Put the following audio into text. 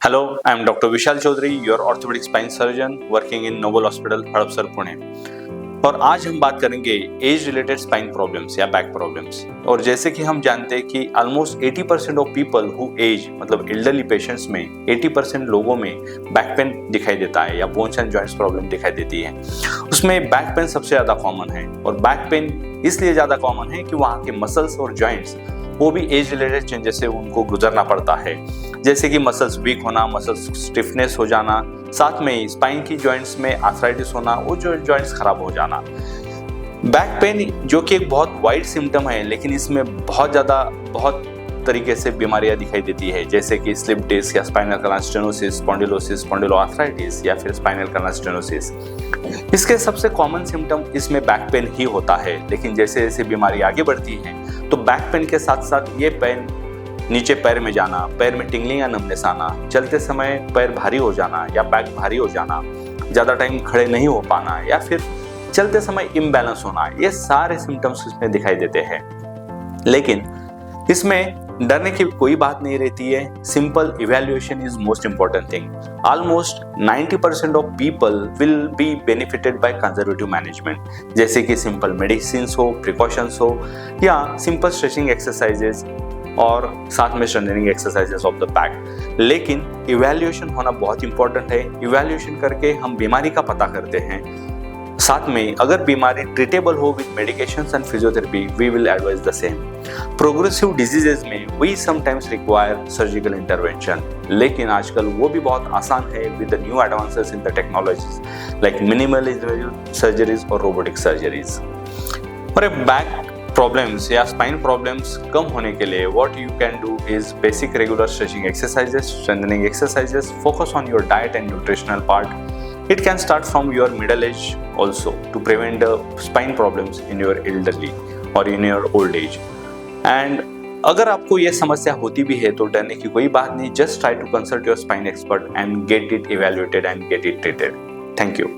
Hello, I am Dr. Vishal Chaudhary, your orthopedic spine surgeon working in Noble Hospital, Hadapsar Pune. और आज हम बात करेंगे एज रिलेटेड स्पाइन प्रॉब्लम्स या बैक प्रॉब्लम्स। और जैसे कि हम जानते हैं कि almost 80% of people who age मतलब एल्डरली पेशेंट्स में 80% लोगों में बैक पेन दिखाई देता है या बोन्स एंड जॉइंट्स प्रॉब्लम दिखाई देती है। उसमें बैक पेन सबसे ज़्यादा कॉमन है और बैक पेन इसलिए ज़्यादा कॉमन है कि वहाँ के मसल्स और जॉइंट्स वो भी एज रिलेटेड चेंजेस से उनको गुजरना पड़ता है, जैसे कि मसल्स वीक होना, मसल्स स्टिफनेस हो जाना, साथ में स्पाइन की जॉइंट्स में आर्थराइटिस होना, वो जो जॉइंट्स खराब हो जाना। बैक पेन जो कि एक बहुत वाइड सिम्टम है, लेकिन इसमें बहुत तरीके से बीमारियां दिखाई देती है, जैसे कि स्लिप डिस्क या स्पाइनल कनाल स्टेनोसिस, स्पॉन्डिलोसिस, स्पॉन्डिलोआर्थराइटिस या फिर स्पाइनल कनाल स्टेनोसिस। इसके सबसे कॉमन सिम्टम इसमें बैक पेन ही होता है, लेकिन जैसे जैसे बीमारी आगे बढ़ती है तो बैक पेन के साथ साथ ये पेन नीचे पैर में जाना, पैर में टिंगलिंग या नमनेस आना, चलते समय पैर भारी हो जाना या बैक भारी हो जाना, ज़्यादा टाइम खड़े नहीं हो पाना या फिर चलते समय इम्बैलेंस होना, ये सारे सिम्टम्स इसमें दिखाई देते हैं। लेकिन इसमें डरने की कोई बात नहीं रहती है। Simple evaluation is most important thing. Almost 90% of people will be benefited by conservative management, जैसे कि सिंपल मेडिसिन हो, प्रिकॉशंस हो या सिंपल स्ट्रेचिंग एक्सरसाइजेज और साथ में strengthening exercises of the back. लेकिन इवैल्यूएशन होना बहुत इंपॉर्टेंट है। इवैल्यूएशन करके हम बीमारी का पता करते हैं, साथ में अगर बीमारी ट्रीटेबल हो with medications and physiotherapy we will advise the same. Progressive diseases में we sometimes require surgical intervention, लेकिन आजकल वो भी बहुत आसान है with the new advances in the technologies like minimal surgeries और रोबोटिक सर्जरीज। और बैक प्रॉब्लम्स या स्पाइन प्रॉब्लम्स कम होने के लिए what you can do is basic regular stretching exercises, strengthening exercises, focus on your diet and nutritional part. It can start from your middle age also to prevent the spine problems in your elderly or in your old age. And अगर आपको ये समस्या होती भी है तो डरने की कोई बात नहीं. Just try to consult your spine expert and get it evaluated and get it treated. Thank you.